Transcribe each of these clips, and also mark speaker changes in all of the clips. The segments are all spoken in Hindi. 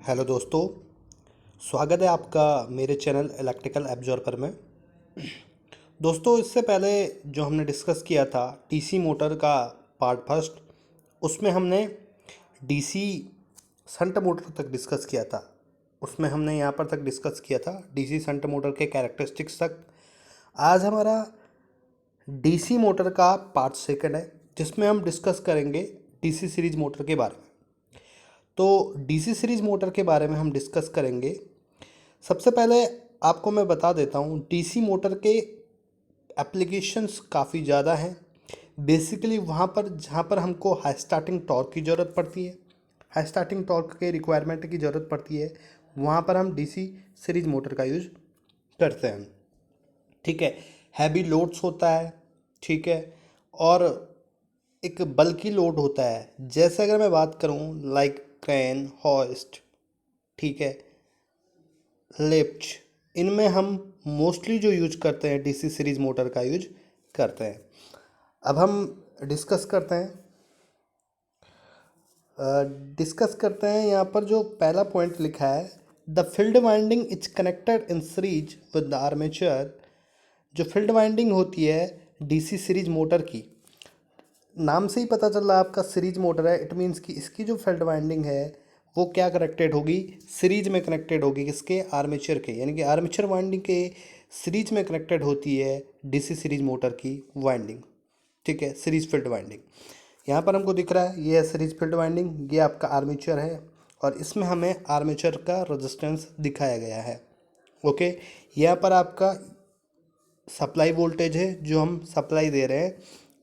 Speaker 1: हेलो दोस्तों। स्वागत है आपका मेरे चैनल इलेक्ट्रिकल एब्जॉर्बर में। दोस्तों, इससे पहले जो हमने डिस्कस किया था डीसी मोटर का पार्ट फर्स्ट, उसमें हमने डीसी शंट मोटर तक डिस्कस किया था। उसमें हमने यहाँ पर तक डिस्कस किया था डीसी शंट मोटर के कैरेक्टरिस्टिक्स तक। आज हमारा डीसी मोटर का पार्ट सेकंड है, जिसमें हम डिस्कस करेंगे डीसी सीरीज मोटर के बारे में। तो डीसी सीरीज मोटर के बारे में हम डिस्कस करेंगे। सबसे पहले आपको मैं बता देता हूँ, डीसी मोटर के एप्लीकेशंस काफ़ी ज़्यादा हैं। बेसिकली वहाँ पर जहाँ पर हमको हाई स्टार्टिंग टॉर्क की ज़रूरत पड़ती है, हाई स्टार्टिंग टॉर्क के रिक्वायरमेंट की ज़रूरत पड़ती है, वहाँ पर हम डीसी सीरीज मोटर का यूज करते हैं। ठीक है। हैवी लोड्स होता है, ठीक है, और एक बल्कि लोड होता है। जैसे अगर मैं बात करूँ लाइक क्रेन, हॉइस्ट, ठीक है, लिफ्ट, इनमें हम मोस्टली जो यूज करते हैं डीसी सीरीज मोटर का यूज करते हैं। अब हम डिस्कस करते हैं यहाँ पर जो पहला पॉइंट लिखा है, the field winding is connected in series with the armature. जो फील्ड वाइंडिंग होती है डीसी सीरीज मोटर की, नाम से ही पता चल रहा है आपका सीरीज मोटर है, इट मीन्स कि इसकी जो फील्ड वाइंडिंग है वो क्या कनेक्टेड होगी, सीरीज में कनेक्टेड होगी। किसके? आर्मेचर के, यानी कि आर्मेचर वाइंडिंग के सीरीज में कनेक्टेड होती है डीसी सीरीज मोटर की वाइंडिंग। ठीक है, सीरीज फील्ड वाइंडिंग यहाँ पर हमको दिख रहा है, ये है सीरीज फील्ड वाइंडिंग, ये आपका आर्मेचर है और इसमें हमें आर्मेचर का रेजिस्टेंस दिखाया गया है। ओके, यहाँ पर आपका सप्लाई वोल्टेज है जो हम सप्लाई दे रहे हैं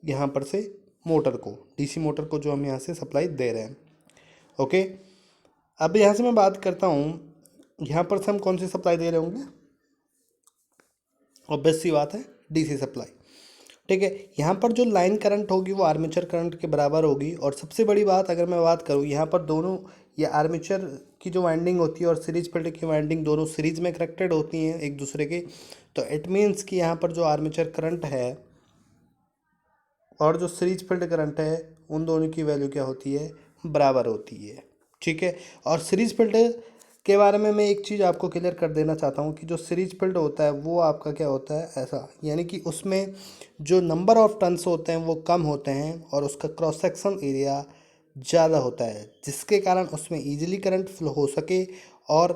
Speaker 1: यहाँ पर से मोटर को, डीसी मोटर को जो हम यहाँ से सप्लाई दे रहे हैं। ओके, अब यहाँ से मैं बात करता हूँ, यहाँ पर से हम कौन सी सप्लाई दे रहे होंगे? ऑब्वियस सी बात है, डीसी सप्लाई। ठीक है, यहाँ पर जो लाइन करंट होगी वो आर्मेचर करंट के बराबर होगी। और सबसे बड़ी बात अगर मैं बात करूँ, यहाँ पर दोनों, ये आर्मेचर की जो वाइंडिंग होती है और सीरीज फील्ड की वाइंडिंग दोनों सीरीज में कनेक्टेड होती हैं एक दूसरे के। तो इट मीन्स कि यहाँ पर जो आर्मेचर करंट है और जो सीरीज फील्ड करंट है, उन दोनों की वैल्यू क्या होती है? बराबर होती है। ठीक है, और सीरीज फील्ड के बारे में मैं एक चीज़ आपको क्लियर कर देना चाहता हूँ कि जो सीरीज फील्ड होता है वो आपका क्या होता है, ऐसा, यानी कि उसमें जो नंबर ऑफ टर्न्स होते हैं वो कम होते हैं और उसका क्रॉस सेक्शन एरिया ज़्यादा होता है, जिसके कारण उसमें इजीली करंट फ्लो हो सके और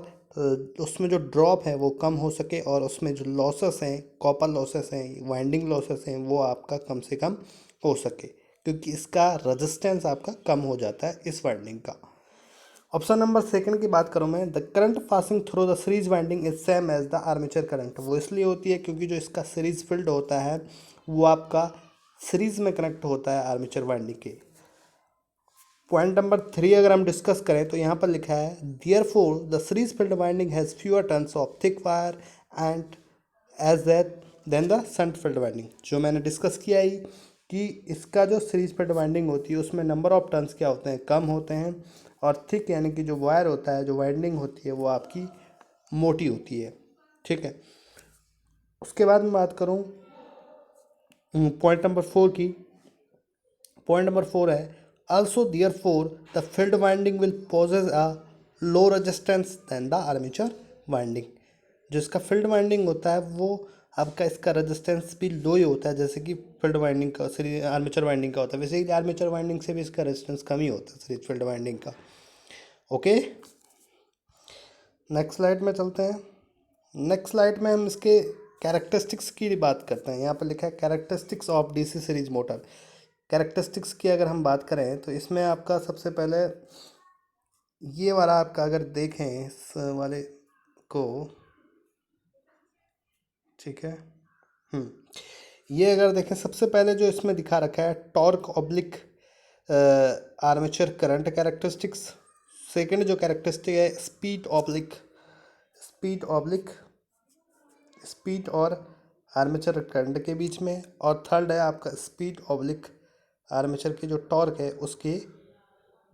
Speaker 1: उसमें जो ड्रॉप है वो कम हो सके और उसमें जो लॉसेस हैं, कॉपर लॉसेस हैं, वाइंडिंग लॉसेस हैं, वो आपका कम से कम हो सके, क्योंकि इसका रेजिस्टेंस आपका कम हो जाता है इस वाइंडिंग का। ऑप्शन नंबर सेकंड की बात करूं मैं, the current passing through the series winding is same as the armature current. वो इसलिए होती है क्योंकि जो इसका सीरीज फील्ड होता है वो आपका सीरीज में कनेक्ट होता है आर्मेचर वाइंडिंग के। पॉइंट नंबर 3 अगर हम डिस्कस करें तो यहाँ पर लिखा है, therefore the series field winding has fewer turns of thick wire and as that than the shunt field winding. जो मैंने डिस्कस किया ही कि इसका जो सीरीज फील्ड वाइंडिंग होती है उसमें नंबर ऑफ टर्न्स क्या होते हैं, कम होते हैं, और थिक यानी कि जो वायर होता है, जो वाइंडिंग होती है वो आपकी मोटी होती है। ठीक है, उसके बाद मैं बात करूँ पॉइंट नंबर 4 की। पॉइंट नंबर 4 है, also therefore the field winding will possess a low resistance than the armature winding। जो इसका फील्ड वाइंडिंग होता है वो आपका, इसका रेजिस्टेंस भी लो ही होता है, जैसे कि फील्ड वाइंडिंग का आर्मेचर वाइंडिंग का होता है। वैसे ही आर्मेचर वाइंडिंग से भी इसका रेजिस्टेंस कम ही होता है सीरीज फील्ड वाइंडिंग का। ओके, नेक्स्ट स्लाइड में चलते हैं। नेक्स्ट स्लाइड में हम इसके कैरेक्टरिस्टिक्स की बात करते हैं। यहाँ पर लिखा है characteristics of DC series motor. Characteristics की अगर हम बात करें तो इसमें आपका सबसे पहले ये वाला, आपका अगर देखें इस वाले को, ठीक है, ये अगर देखें सबसे पहले जो इसमें दिखा रखा है, torque oblique armature current characteristics. Second जो कैरेक्टरिस्टिक है, स्पीड ऑब्लिक स्पीड और आर्मेचर करंट के बीच में, और थर्ड है आपका स्पीड ऑब्लिक आर्मेचर की जो टॉर्क है उसके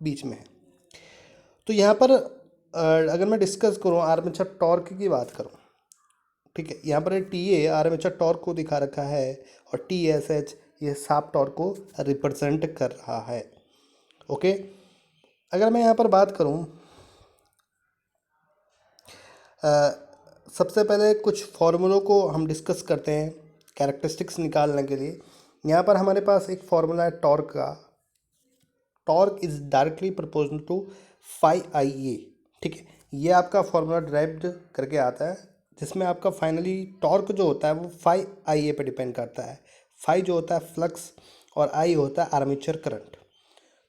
Speaker 1: बीच में है। तो यहाँ पर अगर मैं डिस्कस करूँ आर्मेचर टॉर्क की बात करूँ, ठीक है, यहाँ पर टी ए आर्मेचर टॉर्क को दिखा रखा है और टी एस एच ये शाफ्ट टॉर्क को रिप्रेजेंट कर रहा है। ओके, अगर मैं यहाँ पर बात करूँ सबसे पहले कुछ फॉर्मूलों को हम डिस्कस करते हैं कैरेक्टरिस्टिक्स निकालने के लिए। यहाँ पर हमारे पास एक फॉर्मूला है टॉर्क का। Torque is directly proportional to phi I A. ठीक है, ये आपका फॉर्मूला ड्राइव्ड करके आता है, जिसमें आपका फाइनली टॉर्क जो होता है वो फाई आई ए पे डिपेंड करता है। फाई जो होता है फ्लक्स और आई होता है आर्मेचर करंट।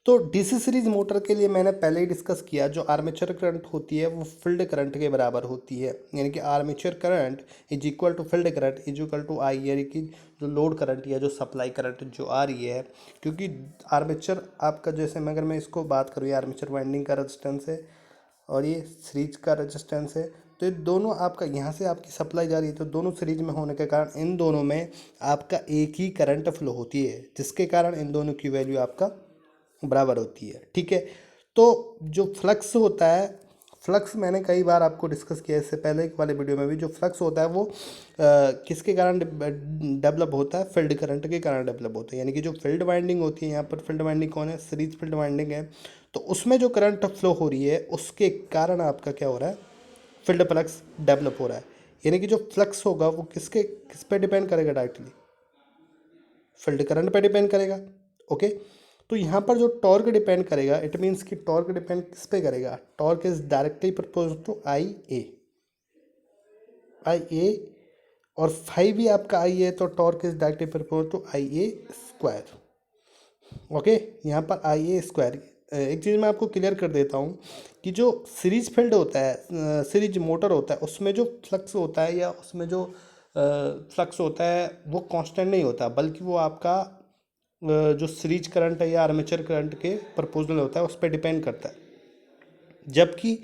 Speaker 1: तो डीसी सीरीज मोटर के लिए मैंने पहले ही डिस्कस किया, जो आर्मेचर करंट होती है वो फील्ड करंट के बराबर होती है, यानी कि armature current is equal to field current is equal to I, यानी कि जो लोड करंट या जो सप्लाई करंट जो आ रही है। क्योंकि आर्मेचर आपका, जैसे मैं अगर मैं इसको बात करूँ, ये आर्मेचर वाइंडिंग का रेजिस्टेंस है और ये सीरीज का रेजिस्टेंस है, तो ये दोनों आपका यहाँ से आपकी सप्लाई जा रही है, तो दोनों सीरीज में होने के कारण इन दोनों में आपका एक ही करंट फ्लो होती है, जिसके कारण इन दोनों की वैल्यू आपका बराबर होती है। ठीक है, तो जो फ्लक्स होता है, फ्लक्स मैंने कई बार आपको डिस्कस किया, इससे पहले एक वाले वीडियो में भी, जो फ्लक्स होता है वो किसके कारण डेवलप होता है, फील्ड करंट के कारण डेवलप होता है। यानी कि जो फील्ड वाइंडिंग होती है, यहाँ पर फील्ड वाइंडिंग कौन है, सीरीज फील्ड वाइंडिंग है, तो उसमें जो करंट फ्लो हो रही है उसके कारण आपका क्या हो रहा है, फील्ड फ्लक्स डेवलप हो रहा है। यानी कि जो फ्लक्स होगा वो किस पे डिपेंड करेगा, डायरेक्टली फील्ड करंट पे डिपेंड करेगा। ओके, तो यहाँ पर जो टॉर्क डिपेंड करेगा, इट मीन्स कि टॉर्क डिपेंड किस पे करेगा, torque is directly proportional to I A. और फाइव भी आपका आई है, तो torque is directly proportional to I A square. Okay, यहाँ पर आई ए स्क्वायर। एक चीज़ मैं आपको क्लियर कर देता हूँ कि जो सीरीज फील्ड होता है, सीरीज मोटर होता है, उसमें जो फ्लक्स होता है या उसमें जो फ्लक्स होता है वो कांस्टेंट नहीं होता, बल्कि वो आपका जो सीरीज करंट है या आर्मेचर करंट के प्रपोजनल होता है, उस पर डिपेंड करता है। जबकि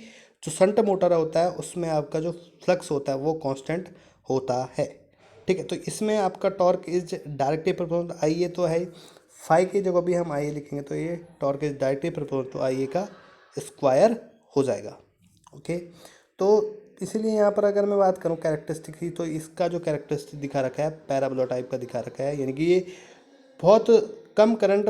Speaker 1: जो शंट मोटर होता है उसमें आपका जो फ्लक्स होता है वो कांस्टेंट होता है। ठीक है, तो इसमें आपका टॉर्क इज डायरेक्टली प्रोपोर्शनल आई ए तो है, फाइव की जगह भी हम आई ए लिखेंगे तो ये torque is directly proportional to I A का स्क्वायर हो जाएगा। ओके, तो इसीलिए यहाँ पर अगर मैं बात करूँ कैरेक्टरिस्टिक की, तो इसका जो कैरेक्टरिस्टिक दिखा रखा है पैराबोला टाइप का दिखा रखा है, यानी कि ये बहुत कम करंट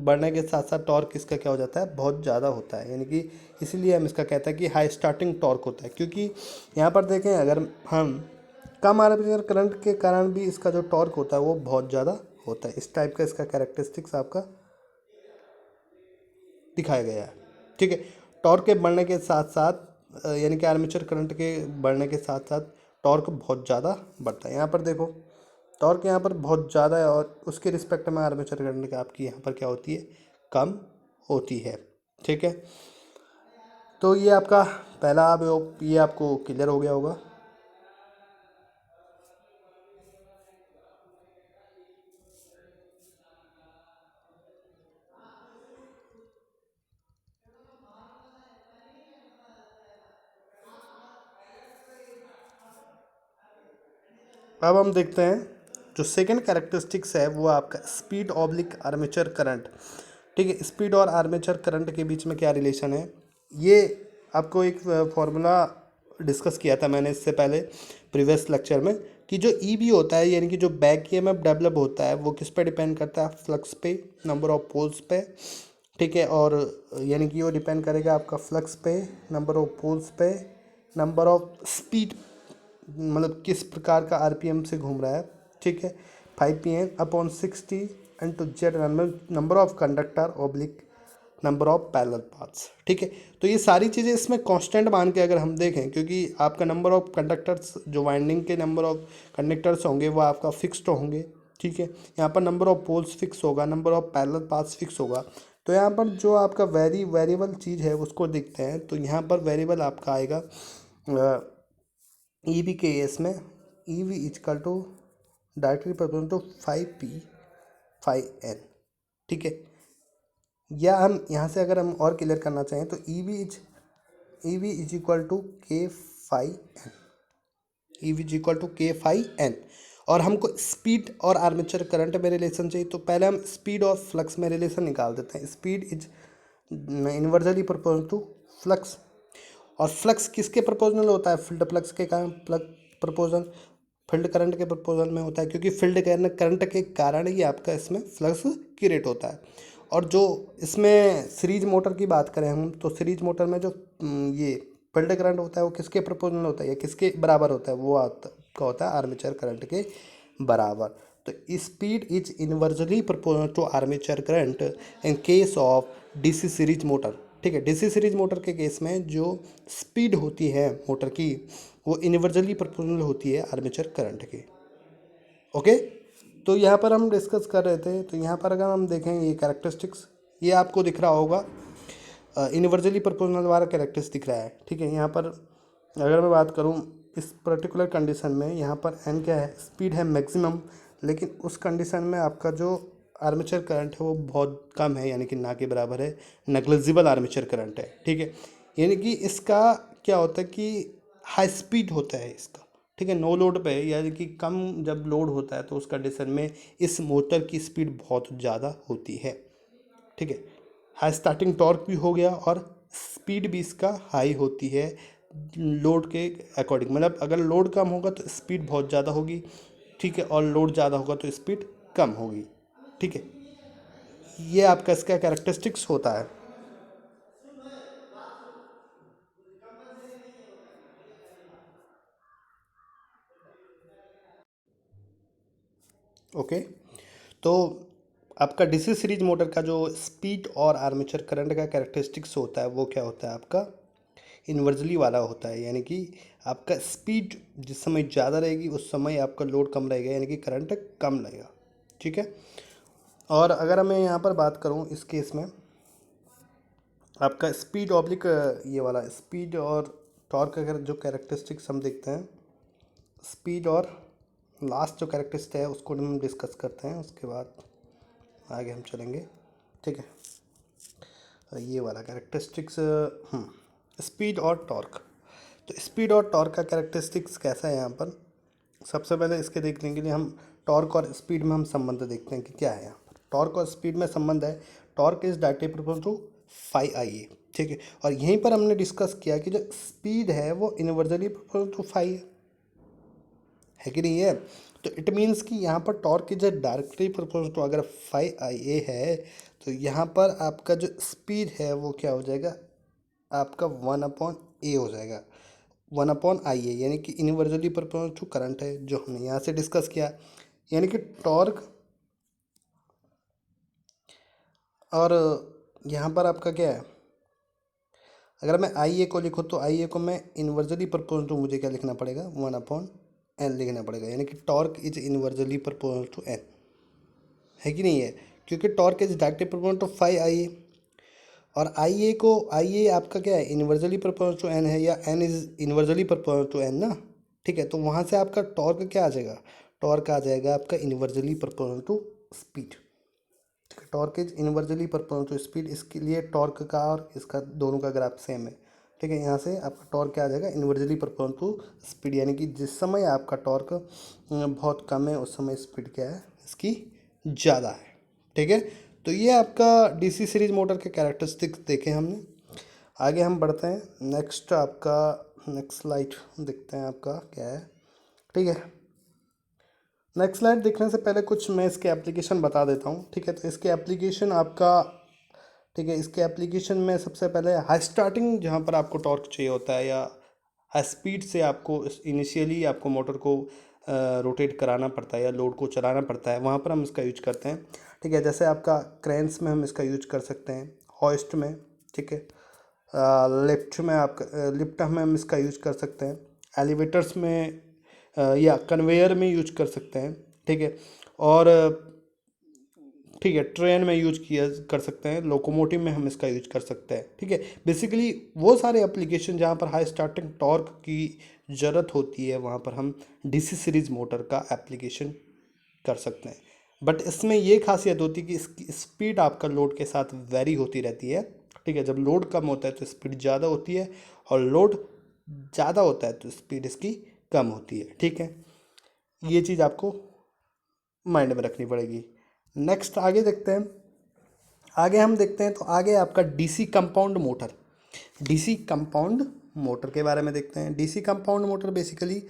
Speaker 1: बढ़ने के साथ साथ टॉर्क इसका क्या हो जाता है, बहुत ज़्यादा होता है। यानी कि इसीलिए हम इसका कहते हैं कि हाई स्टार्टिंग टॉर्क होता है, क्योंकि यहाँ पर देखें अगर हम कम आर्मेचर करंट के कारण भी इसका जो टॉर्क होता है वो बहुत ज़्यादा होता है। इस टाइप का इसका कैरेक्टरिस्टिक्स आपका दिखाया गया है। ठीक है, टॉर्क के बढ़ने के साथ साथ यानी कि आर्मेचर करंट के बढ़ने के साथ साथ टॉर्क बहुत ज़्यादा बढ़ता है। यहाँ पर देखो टॉर्क यहाँ पर बहुत ज़्यादा है और उसके रिस्पेक्ट में आर्मेचर करंट की आपकी यहाँ पर क्या होती है, कम होती है। ठीक है, तो ये आपका पहला, अब ये आपको क्लियर हो गया होगा। अब हम देखते हैं जो सेकंड कैरेक्टरिस्टिक्स है वो आपका स्पीड ऑब्लिक आर्मेचर करंट। ठीक है, स्पीड और आर्मेचर करंट के बीच में क्या रिलेशन है, ये आपको एक फॉर्मूला डिस्कस किया था मैंने इससे पहले प्रीवियस लेक्चर में, कि जो ईबी होता है यानी कि जो बैक ईएमएफ डेवलप होता है वो किस पे डिपेंड करता है, फ्लक्स पे, नंबर ऑफ पोल्स पे। ठीक है, और यानी कि वो डिपेंड करेगा आपका फ्लक्स पे, नंबर ऑफ पोल्स पे, नंबर ऑफ स्पीड, मतलब किस प्रकार का आरपीएम से घूम रहा है। ठीक है, 5 pm/60 into Z number of conductor oblique number of parallel paths. ठीक है, तो ये सारी चीज़ें इसमें कांस्टेंट मान के अगर हम देखें, क्योंकि आपका नंबर ऑफ कंडक्टर्स, जो वाइंडिंग के नंबर ऑफ कंडक्टर्स होंगे वो आपका फिक्स्ड होंगे। ठीक है, यहाँ पर नंबर ऑफ पोल्स फिक्स होगा, number of parallel paths fix होगा। तो यहाँ पर जो आपका वेरिएबल चीज़ है उसको देखते हैं, तो यहाँ पर वेरिएबल आपका आएगा ई वी के एस में, E V is equal to directly proportional to 5p/n। ठीक है, या हम यहाँ से अगर हम और क्लियर करना चाहें तो E V is equal to k/n, E V is equal to k/n। और हमको स्पीड और आर्मेचर करंट में रिलेशन चाहिए, तो पहले हम स्पीड और फ्लक्स में रिलेशन निकाल देते हैं। Speed is inversely proportional to flux, और फ्लक्स किसके प्रपोजनल होता है, फील्ड फ्लक्स के कारण प्रपोजल फील्ड करंट के प्रपोजल में होता है, क्योंकि फील्ड करंट के कारण ही आपका इसमें फ्लक्स क्रिएट होता है। और जो इसमें सीरीज मोटर की बात करें हम, तो सीरीज मोटर में जो ये फील्ड करंट होता है वो किसके प्रोपोर्शनल होता है या किसके बराबर होता है, वो आपका होता है आर्मेचर करंट के बराबर। तो speed is inversely proportional to armature current in case of DC series motor. ठीक है, डीसी सीरीज मोटर के केस में जो स्पीड होती है मोटर की वो इनवर्सली प्रोपोर्शनल होती है आर्मेचर करंट की। ओके, तो यहाँ पर हम डिस्कस कर रहे थे, तो यहाँ पर अगर हम देखें ये कैरेक्टरिस्टिक्स, ये आपको दिख रहा होगा इनवर्सली प्रोपोर्शनल वाला कैरेक्टरिस्टिक्स दिख रहा है। ठीक है, यहाँ पर अगर मैं बात करूँ इस पर्टिकुलर कंडीशन में, यहाँ पर एन क्या है, स्पीड है मैक्सिमम, लेकिन उस कंडीशन में आपका जो आर्मेचर करंट है वो बहुत कम है, यानी कि ना के बराबर है, नेग्लिजिबल आर्मेचर करंट है। ठीक है, यानी कि इसका क्या होता है कि हाई स्पीड होता है इसका। ठीक है, नो लोड पे यानी कि कम जब लोड होता है तो उस कंडीशन में इस मोटर की स्पीड बहुत ज़्यादा होती है। ठीक है, हाई स्टार्टिंग टॉर्क भी हो गया और स्पीड भी इसका हाई होती है लोड के अकॉर्डिंग, मतलब अगर लोड कम होगा तो स्पीड बहुत ज़्यादा होगी। ठीक है, और लोड ज़्यादा होगा तो स्पीड कम होगी। ठीक है, ये आपका इसका कैरेक्टरिस्टिक्स होता है। ओके, तो आपका डीसी सीरीज मोटर का जो स्पीड और आर्मेचर करंट का कैरेक्टरिस्टिक्स होता है वो क्या होता है आपका इन्वर्सली वाला होता है, यानी कि आपका स्पीड जिस समय ज़्यादा रहेगी उस समय आपका लोड कम रहेगा, यानी कि करंट कम लगेगा। ठीक है, और अगर मैं यहाँ पर बात करूँ इस केस में आपका स्पीड ऑब्लिक ये वाला स्पीड और टॉर्क का जो कैरेक्टरिस्टिक्स हम देखते हैं, स्पीड और लास्ट जो कैरेक्टरिस्टिक है उसको हम डिस्कस करते हैं, उसके बाद आगे हम चलेंगे। ठीक है, ये वाला कैरेक्टरिस्टिक्स स्पीड और टॉर्क। तो स्पीड और टॉर्क का कैरेक्टरिस्टिक्स कैसा है यहाँ पर, सबसे पहले इसके देखने के लिए हम टॉर्क और स्पीड में हम संबंध देखते हैं कि क्या है यहाँ पर। टॉर्क और स्पीड में संबंध है, torque is directly proportional to phi I A. ठीक है, और यहीं पर हमने डिस्कस किया कि जो स्पीड है वो इनवर्सली प्रोपोर्शनल टू फाई है कि नहीं है। तो इट मीन्स कि यहाँ पर torque is directly proportional to, अगर फाई आई ए है तो यहाँ पर आपका जो स्पीड है वो क्या हो जाएगा, आपका 1/A हो जाएगा, 1/IA, यानी कि इनवर्सली प्रोपोर्शनल टू करंट है जो हमने यहाँ से डिस्कस किया। यानी कि टॉर्क और यहाँ पर आपका क्या है, अगर मैं IA को लिखूँ तो IA को मैं इनवर्सली प्रोपोर्शनल टू मुझे क्या लिखना पड़ेगा, 1/N लिखना पड़ेगा, यानी कि torque is inversely proportional to N, है कि नहीं है, क्योंकि torque is directly proportional to phi I A, और आई ए आपका क्या है इनवर्सली प्रोपोर्शनल टू एन है, या N is inversely proportional to N ना। ठीक है, तो वहाँ से आपका टॉर्क क्या आ जाएगा, टॉर्क आ जाएगा आपका इनवर्सली प्रोपोर्शनल टू स्पीड। ठीक है, torque is inversely proportional to speed, इसके लिए टॉर्क का और इसका दोनों का ग्राफ सेम है। ठीक है, यहाँ से आपका टॉर्क क्या आ जाएगा इनवर्सली प्रोपोर्शनल टू स्पीड, यानी कि जिस समय आपका टॉर्क बहुत कम है उस समय स्पीड क्या है इसकी ज़्यादा है। ठीक है, तो ये आपका डीसी सीरीज मोटर के कैरेक्टरिस्टिक्स देखे हमने। आगे हम बढ़ते हैं, नेक्स्ट आपका नेक्स्ट स्लाइड देखते हैं आपका क्या है। ठीक है, नेक्स्ट स्लाइड देखने से पहले कुछ मैं इसके एप्लीकेशन बता देता हूँ। ठीक है, तो इसके एप्लीकेशन आपका, ठीक है, इसके एप्लीकेशन में सबसे पहले हाई स्टार्टिंग जहाँ पर आपको टॉर्क चाहिए होता है या हाई स्पीड से आपको इनिशियली आपको मोटर को रोटेट कराना पड़ता है या लोड को चलाना पड़ता है, वहाँ पर हम इसका यूज करते हैं। ठीक है, जैसे आपका क्रेन्स में हम इसका यूज कर सकते हैं, हॉइस्ट में। ठीक है, लिफ्ट में आपका लिफ्ट में हम इसका यूज कर सकते हैं, एलिवेटर्स में या कन्वेयर में यूज कर सकते हैं। ठीक है, और ठीक है ट्रेन में यूज किया कर सकते हैं, लोकोमोटिव में हम इसका यूज कर सकते हैं। ठीक है, बेसिकली वो सारे एप्लीकेशन जहाँ पर हाई स्टार्टिंग टॉर्क की ज़रूरत होती है वहाँ पर हम डीसी सीरीज मोटर का एप्लीकेशन कर सकते हैं। बट इसमें ये खासियत होती है कि इसकी स्पीड आपका लोड के साथ वेरी होती रहती है। ठीक है, जब लोड कम होता है तो स्पीड ज़्यादा होती है, और लोड ज़्यादा होता है तो स्पीड इसकी कम होती है। ठीक है, ये चीज़ आपको माइंड में रखनी पड़ेगी। नेक्स्ट आगे देखते हैं, आगे हम देखते हैं तो आगे आपका DC compound motor, DC compound motor के बारे में देखते हैं। DC compound motor basically,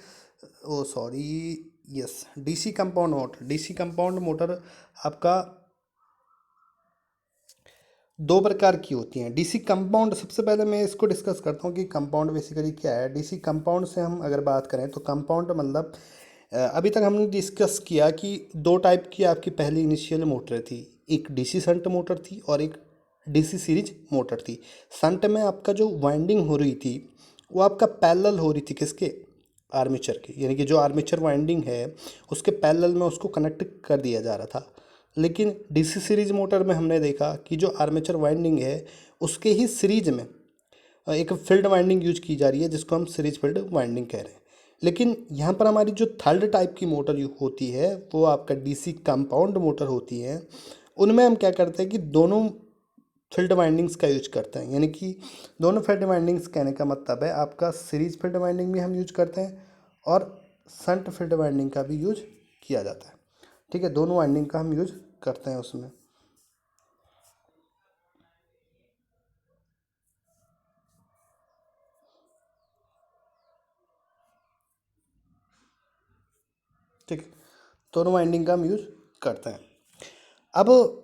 Speaker 1: oh sorry, yes, DC compound motor, DC compound motor आपका दो प्रकार की होती हैं। डीसी कंपाउंड, सबसे पहले मैं इसको डिस्कस करता हूँ कि कंपाउंड बेसिकली क्या है। डीसी कंपाउंड से हम अगर बात करें तो कंपाउंड मतलब अभी तक हमने डिस्कस किया कि दो टाइप की आपकी पहली इनिशियल मोटर थी, एक डीसी शंट मोटर थी और एक डीसी सीरीज मोटर थी। शंट में आपका जो वाइंडिंग हो रही थी वो आपका पैरेलल हो रही थी किसके, आर्मेचर के, यानी कि जो आर्मेचर वाइंडिंग है उसके पैरेलल में उसको कनेक्ट कर दिया जा रहा था। लेकिन डीसी सीरीज मोटर में हमने देखा कि जो आर्मेचर वाइंडिंग है उसके ही सीरीज में एक फील्ड वाइंडिंग यूज की जा रही है जिसको हम सीरीज फील्ड वाइंडिंग कह रहे हैं। लेकिन यहाँ पर हमारी जो थर्ड टाइप की मोटर होती है वो आपका डीसी कंपाउंड मोटर होती है। उनमें हम क्या करते हैं कि दोनों फील्ड वाइंडिंग्स का यूज करते हैं, यानी कि दोनों फील्ड वाइंडिंग्स कहने का मतलब है आपका सीरीज फील्ड वाइंडिंग भी हम यूज करते हैं और शंट फील्ड वाइंडिंग का भी यूज किया जाता है। ठीक है, दोनों वाइंडिंग का हम यूज करते हैं उसमें। ठीक है, दोनों वाइंडिंग का हम यूज करते हैं। अब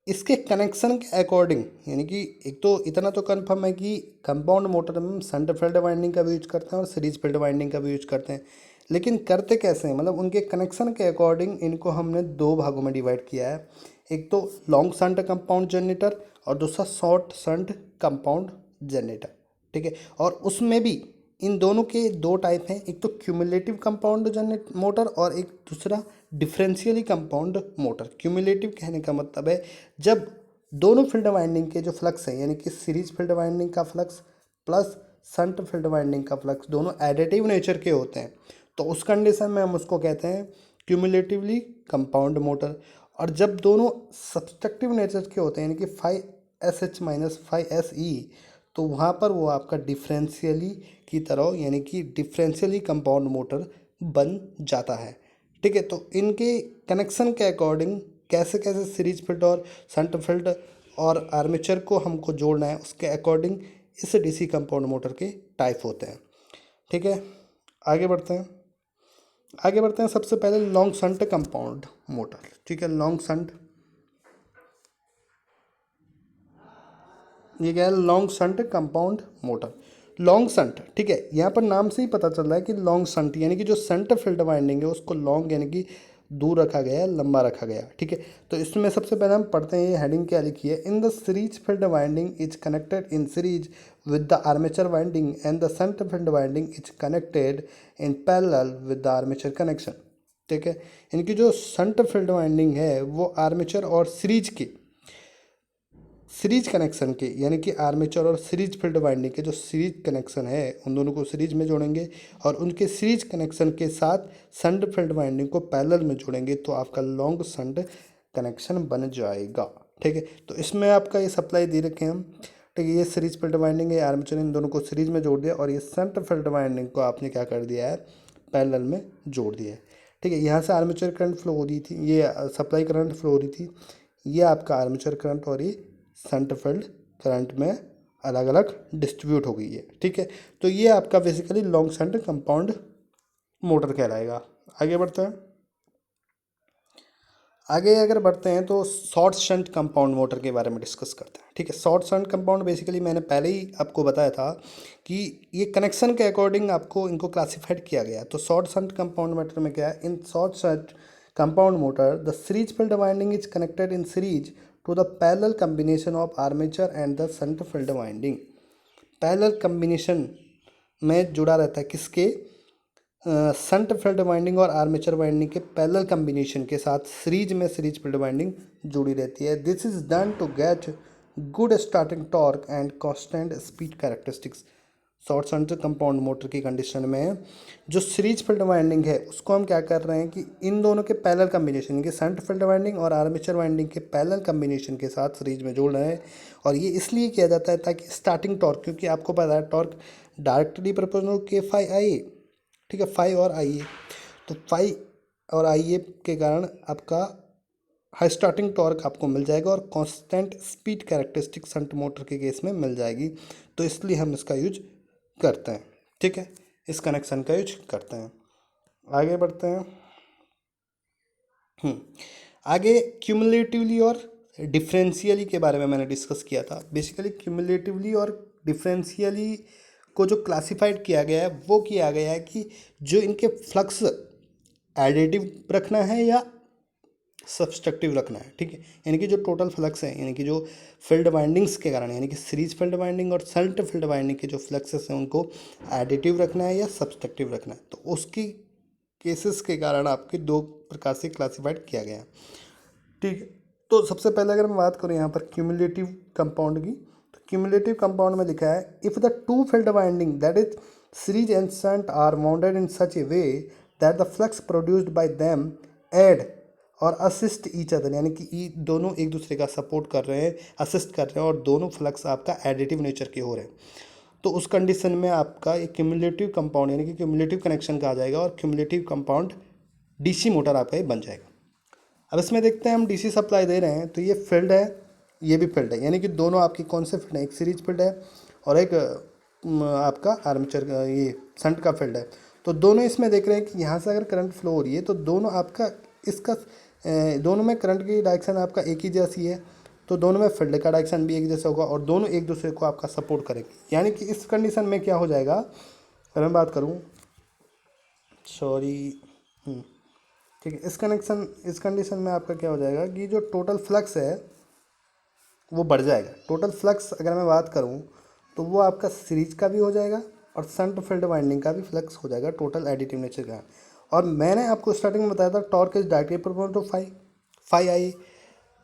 Speaker 1: इसके कनेक्शन के अकॉर्डिंग, यानी कि एक तो इतना तो कन्फर्म है कि कंपाउंड मोटर में हम शंट फील्ड वाइंडिंग का भी यूज करते हैं और सीरीज फील्ड वाइंडिंग का भी यूज करते हैं। लेकिन करते कैसे हैं, मतलब उनके कनेक्शन के अकॉर्डिंग इनको हमने दो भागों में डिवाइड किया है। एक तो लॉन्ग शंट कंपाउंड जनरेटर और दूसरा शॉर्ट शंट कंपाउंड जनरेटर। ठीक है, और उसमें भी इन दोनों के दो टाइप हैं, एक तो क्यूमुलेटिव कंपाउंड जनरेट मोटर और एक दूसरा डिफरेंशियली कंपाउंड मोटर। क्यूमुलेटिव कहने का मतलब है जब दोनों फील्ड वाइंडिंग के जो फ्लक्स हैं, यानी कि सीरीज फील्ड वाइंडिंग का flux plus shunt field winding का फ्लक्स दोनों एडिटिव नेचर के होते हैं, तो उस कंडीशन में हम उसको कहते हैं क्यूमुलेटिवली कंपाउंड मोटर। और जब दोनों सब्सट्रक्टिव नेचर के होते हैं, यानी कि 5SH माइनस 5SE, तो वहाँ पर वो आपका डिफरेंशियली की तरह, यानी कि डिफरेंशियली कंपाउंड मोटर बन जाता है। ठीक है, तो इनके कनेक्शन के अकॉर्डिंग कैसे कैसे सीरीज फील्ड और शंट फील्ड और आर्मेचर को हमको जोड़ना है उसके अकॉर्डिंग इस डीसी कंपाउंड मोटर के टाइप होते हैं। ठीक है, आगे बढ़ते हैं। आगे बढ़ते हैं, सबसे पहले लॉन्ग शंट कंपाउंड मोटर। ठीक है, लॉन्ग शंट, ये क्या है, long shunt compound motor. Long shunt, ठीक है, यहाँ पर नाम से ही पता चल रहा है कि लॉन्ग शंट, यानी कि जो शंट फील्ड वाइंडिंग है उसको लॉन्ग यानी कि दूर रखा गया है, लंबा रखा गया है। ठीक है, तो इसमें सबसे पहले हम पढ़ते हैं, ये हेडिंग क्या लिखी है, in the series field winding is connected in series with the armature winding and the shunt field winding is connected in parallel with the armature connection. ठीक है, इनकी जो शंट फील्ड वाइंडिंग है वो आर्मेचर और सीरीज कनेक्शन के, यानी कि आर्मेचर और सीरीज फील्ड वाइंडिंग के जो सीरीज कनेक्शन है उन दोनों को सीरीज में जोड़ेंगे और उनके सीरीज कनेक्शन के साथ शंट फील्ड वाइंडिंग को पैरेलल में जोड़ेंगे तो आपका लॉन्ग शंट कनेक्शन बन जाएगा। ठीक है, तो इसमें आपका ये सप्लाई दे रखे हैं हम। ठीक है, ये सीरीज फील्ड वाइंडिंग है, आर्मेचर इन दोनों को सीरीज में जोड़ दिया और ये शंट फील्ड वाइंडिंग को आपने क्या कर दिया है, पैरेलल में जोड़ दिया है। ठीक है, यहाँ से आर्मेचर करंट फ्लो हो रही थी, ये सप्लाई करंट फ्लो हो रही थी, ये आपका आर्मेचर करंट और ये शंट फील्ड करंट में अलग अलग डिस्ट्रीब्यूट हो गई है। ठीक है, तो ये आपका basically long shunt compound motor कहलाएगा। आगे बढ़ते हैं। आगे अगर बढ़ते हैं तो शॉर्ट शंट कंपाउंड मोटर के बारे में डिस्कस करते हैं। ठीक है, शॉर्ट शंट कंपाउंड बेसिकली मैंने पहले ही आपको बताया था कि ये कनेक्शन के अकॉर्डिंग आपको इनको क्लासिफाइड किया गया है। तो शॉर्ट शंट कंपाउंड मोटर में क्या है, in short shunt compound motor the series field winding is connected in series to the parallel combination of armature and the shunt field winding. Parallel combination में जुड़ा रहता है किसके, शंट फील्ड वाइंडिंग और आर्मेचर वाइंडिंग के पैरेलल कम्बिनेशन के साथ सीरीज में सीरीज फील्ड वाइंडिंग जुड़ी रहती है। This is done to get good starting torque and constant speed characteristics. Short shunt compound motor की कंडीशन में जो सीरीज फील्ड वाइंडिंग है उसको हम क्या कर रहे हैं कि इन दोनों के पैरेलल कम्बिनेशन के शंट फील्ड वाइंडिंग और आर्मेचर वाइंडिंग के पैरेलल कम्बिनेशन के साथ सीरीज में जोड़ रहे हैं। और ये इसलिए किया जाता है ताकि स्टार्टिंग टॉर्क, क्योंकि आपको पता है टॉर्क डायरेक्टली प्रोपोर्शनल के फाई आई। ठीक है, फाइव और आई ए, तो फाइव और आई ए के कारण आपका हाई स्टार्टिंग टॉर्क आपको मिल जाएगा और constant speed characteristic shunt motor के केस में मिल जाएगी, तो इसलिए हम इसका यूज करते हैं। ठीक है, इस कनेक्शन का यूज करते हैं। आगे बढ़ते हैं। आगे क्यूमुलेटिवली और डिफरेंशियली के बारे में मैंने डिस्कस किया था। बेसिकली क्यूमुलेटिवली और डिफरेंशियली को जो क्लासिफाइड किया गया है वो किया गया है कि जो इनके फ्लक्स एडिटिव रखना है या सब्सट्रक्टिव रखना है, ठीक है। यानी कि जो टोटल फ्लक्स है, यानी कि जो फील्ड वाइंडिंग्स के कारण, यानी कि सीरीज फील्ड वाइंडिंग और शंट फील्ड वाइंडिंग के जो फ्लक्सेस हैं उनको एडिटिव रखना है या सब्सट्रक्टिव रखना है, तो उसकी केसेस के कारण आपके दो प्रकार से क्लासिफाइड किया गया है, ठीक है। तो सबसे पहले अगर मैं बात करूँ यहाँ पर क्यूमुलेटिव कंपाउंड की, तो क्यूमुलेटिव कंपाउंड में लिखा है if the two field winding that is series and shunt are wounded in such a way that the flux produced by them add or assist each other, यानी कि दोनों एक दूसरे का सपोर्ट कर रहे हैं, असिस्ट कर रहे हैं और दोनों फ्लक्स आपका एडिटिव नेचर के हो रहे हैं, तो उस कंडीशन में आपका एक क्यूमुलेटिव कंपाउंड यानी कि क्यूमुलेटिव कनेक्शन का आ जाएगा और क्यूमुलेटिव कंपाउंड डीसी मोटर आपका ये बन जाएगा। अब इसमें देखते हैं हम डीसी सप्लाई दे रहे हैं तो ये फील्ड है, ये भी फील्ड है, यानी कि दोनों आपकी कौन से फील्ड है, एक सीरीज फील्ड है और एक आपका आर्मेचर ये शंट का फील्ड है। तो दोनों इसमें देख रहे हैं कि यहाँ से अगर करंट फ्लो हो रही है तो दोनों आपका इसका दोनों में करंट की डायरेक्शन आपका एक ही जैसी है, तो दोनों में फील्ड का डायरेक्शन भी एक जैसा होगा और दोनों एक दूसरे को आपका सपोर्ट करेंगे। यानी कि इस कंडीशन में क्या हो जाएगा, अगर मैं बात करूँ सॉरी ठीक है, इस कंडीशन में आपका क्या हो जाएगा कि जो टोटल फ्लक्स है वो बढ़ जाएगा। टोटल फ्लक्स अगर मैं बात करूं तो वो आपका सीरीज का भी हो जाएगा और शंट फील्ड वाइंडिंग का भी फ्लक्स हो जाएगा टोटल एडिटिव नेचर का। और मैंने आपको स्टार्टिंग में बताया था torque is directly proportional to phi I,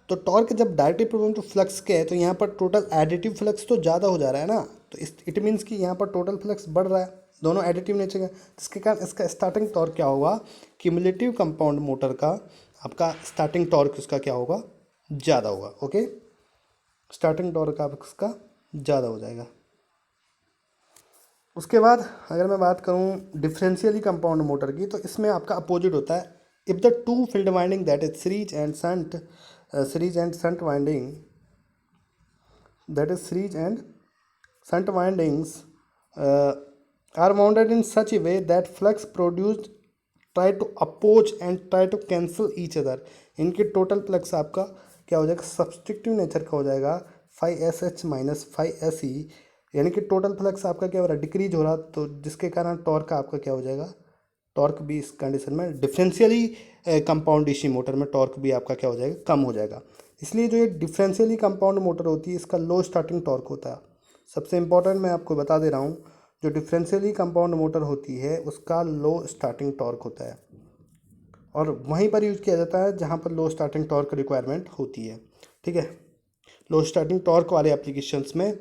Speaker 1: तो टॉर्क जब डायरेक्टली प्रोपोर्शनल टू फ्लक्स के है तो यहाँ पर टोटल एडिटिव फ्लक्स तो ज़्यादा हो जा रहा है ना, तो इट मीन्स कि यहाँ पर टोटल फ्लक्स बढ़ रहा है, दोनों एडिटिव नेचर का, जिसके कारण इसका स्टार्टिंग टॉर्क क्या होगा, क्यूमुलेटिव कंपाउंड मोटर का आपका स्टार्टिंग टॉर्क इसका क्या होगा, ज़्यादा होगा। ओके, स्टार्टिंग टॉर्क आपका ज़्यादा हो जाएगा। उसके बाद अगर मैं बात करूँ डिफरेंशियली कंपाउंड मोटर की, तो इसमें आपका अपोजिट होता है। If the two field winding that is series and shunt winding that is series and shunt windings are wounded in such a way that flux produced try to oppose and try to cancel each other, इनकी टोटल फ्लक्स आपका क्या हो जाएगा, सब्सट्रक्टिव नेचर का हो जाएगा, phi S H minus phi S E, यानी कि टोटल फ्लक्स आपका क्या हो रहा है, डिक्रीज हो रहा, तो जिसके कारण टॉर्क का आपका क्या हो जाएगा, टॉर्क भी इस कंडीशन में डिफरेंशियली कंपाउंड डीसी मोटर में टॉर्क भी आपका क्या हो जाएगा, कम हो जाएगा। इसलिए जो ये डिफरेंशियली कंपाउंड मोटर होती है इसका लो स्टार्टिंग टॉर्क होता है। सबसे इंपॉर्टेंट मैं आपको बता दे रहा हूँ, जो डिफरेंशियली कंपाउंड मोटर होती है उसका लो स्टार्टिंग टॉर्क होता है और वहीं पर यूज किया जाता है जहाँ पर लो स्टार्टिंग टॉर्क रिक्वायरमेंट होती है, ठीक है। लो स्टार्टिंग टॉर्क वाले एप्लीकेशंस में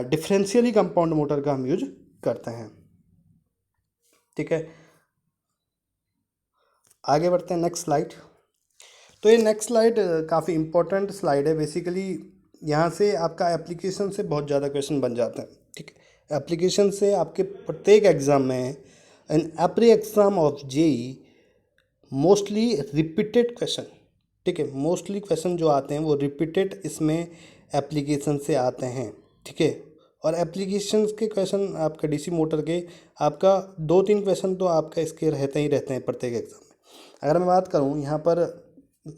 Speaker 1: डिफरेंशियली कंपाउंड मोटर का हम यूज करते हैं, ठीक है। आगे बढ़ते हैं नेक्स्ट स्लाइड। तो ये नेक्स्ट स्लाइड काफ़ी इंपॉर्टेंट स्लाइड है। बेसिकली यहाँ से आपका एप्लीकेशन से बहुत ज़्यादा क्वेश्चन बन जाते हैं, ठीक है। एप्लीकेशन से आपके प्रत्येक एग्ज़ाम में in every exam of JE mostly repeated question, ठीक है, मोस्टली क्वेश्चन जो आते हैं वो रिपीटेड इसमें एप्लीकेशन से आते हैं, ठीक है। और एप्लीकेशंस के क्वेश्चन आपका डीसी मोटर के आपका 2-3 क्वेश्चन तो आपका इसके रहते ही रहते हैं प्रत्येक एग्ज़ाम में। अगर मैं बात करूँ यहाँ पर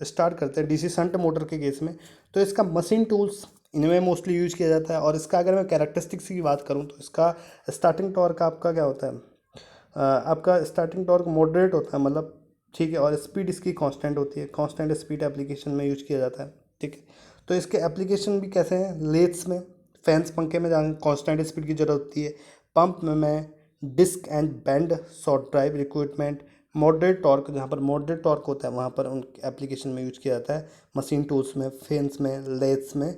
Speaker 1: स्टार्ट करते हैं डीसी शंट मोटर के केस में, तो इसका मशीन टूल्स इनमें मोस्टली यूज किया जाता है। और इसका अगर मैं कैरेक्टरिस्टिक्स की बात करूँ तो इसका स्टार्टिंग टॉर्क आपका क्या होता है, आपका स्टार्टिंग टॉर्क मॉडरेट होता है, मतलब ठीक है, और स्पीड इसकी कांस्टेंट होती है, कांस्टेंट स्पीड एप्लीकेशन में यूज किया जाता है, ठीक है। तो इसके एप्लीकेशन भी कैसे हैं, लेथ्स में, फैंस पंखे में जहाँ कांस्टेंट स्पीड की ज़रूरत होती है, पंप में disc and band short drive recruitment, moderate torque जहाँ पर मॉडरेट टॉर्क होता है वहाँ पर उन एप्लीकेशन में यूज किया जाता है, मशीन टूल्स में, फैंस में, लेथ्स में,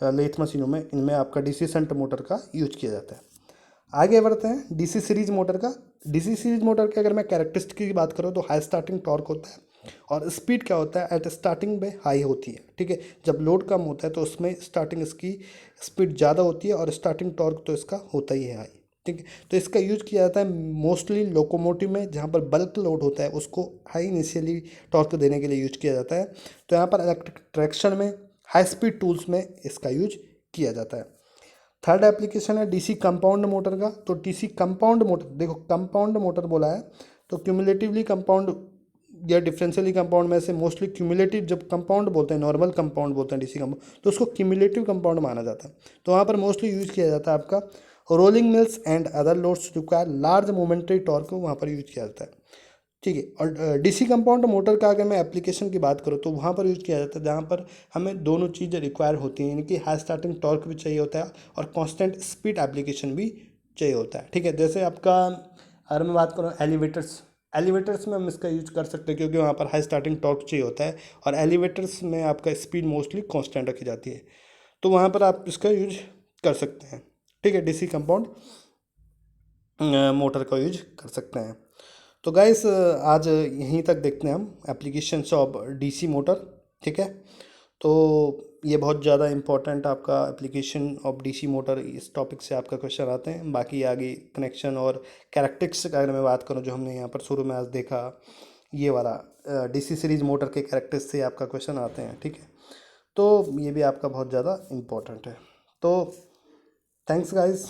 Speaker 1: लेथ मशीनों में, इनमें आपका डीसी शंट मोटर का यूज किया जाता है। आगे बढ़ते हैं डीसी सीरीज मोटर का। डीसी सीरीज मोटर के अगर मैं कैरेक्टरिस्टिक की बात करूँ तो हाई स्टार्टिंग टॉर्क होता है और स्पीड क्या होता है, एट स्टार्टिंग में हाई होती है, ठीक है। जब लोड कम होता है तो उसमें स्टार्टिंग इसकी स्पीड ज़्यादा होती है और स्टार्टिंग टॉर्क तो इसका होता ही है हाई, ठीक है। तो इसका यूज किया जाता है मोस्टली लोकोमोटिव में, जहाँ पर बल्क लोड होता है उसको हाई इनिशियली टॉर्क देने के लिए यूज किया जाता है। तो यहाँ पर इलेक्ट्रिक ट्रैक्शन में, हाई स्पीड टूल्स में इसका यूज किया जाता है। थर्ड एप्लीकेशन है डीसी कंपाउंड मोटर का। तो डीसी कंपाउंड मोटर, देखो कंपाउंड मोटर बोला है तो क्यूमुलेटिवली कंपाउंड या डिफरेंशियली कंपाउंड में से मोस्टली क्यूमुलेटिव, जब कंपाउंड बोलते हैं, नॉर्मल कंपाउंड बोलते हैं डीसी कंपाउंड, तो उसको क्यूमुलेटिव कंपाउंड माना जाता है। तो वहाँ पर मोस्टली यूज़ किया जाता है आपका rolling mills and other loads require large momentary torque को वहाँ पर यूज किया जाता है। ठीक है। और डीसी कंपाउंड मोटर का अगर मैं एप्लीकेशन की बात करूँ तो वहाँ पर यूज किया जाता है जहाँ पर हमें दोनों चीज़ें रिक्वायर होती हैं, यानी कि हाई स्टार्टिंग टॉर्क भी चाहिए होता है और कांस्टेंट स्पीड एप्लीकेशन भी चाहिए होता है। ठीक है। जैसे आपका अगर मैं बात करूँ एलिवेटर्स में हम इसका यूज कर सकते हैं क्योंकि वहाँ पर हाई स्टार्टिंग टॉर्क चाहिए होता है और एलिवेटर्स में आपका स्पीड मोस्टली कांस्टेंट रखी जाती है, तो वहाँ पर आप इसका यूज कर सकते हैं। ठीक है। डीसी कंपाउंड मोटर का यूज कर सकते हैं। तो गाइस आज यहीं तक देखते हैं हम एप्लीकेशंस ऑफ डीसी मोटर। ठीक है। तो ये बहुत ज़्यादा इम्पोर्टेंट आपका एप्लीकेशन ऑफ डीसी मोटर, इस टॉपिक से आपका क्वेश्चन आते हैं। बाकी आगे कनेक्शन और कैरेक्टरिस्टिक्स का अगर मैं बात करूँ जो हमने यहाँ पर शुरू में आज देखा, ये वाला डीसी सीरीज मोटर के कैरेक्टरिस्टिक्स से आपका क्वेश्चन आते हैं। ठीक है। तो ये भी आपका बहुत ज़्यादा इम्पोर्टेंट है। तो thanks guys,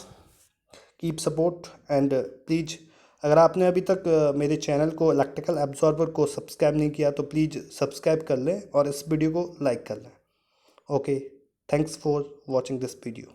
Speaker 1: keep support and please अगर आपने अभी तक मेरे चैनल को इलेक्ट्रिकल एब्जॉर्बर को सब्सक्राइब नहीं किया तो प्लीज़ सब्सक्राइब कर लें और इस वीडियो को लाइक कर लें। Okay, thanks for watching this video.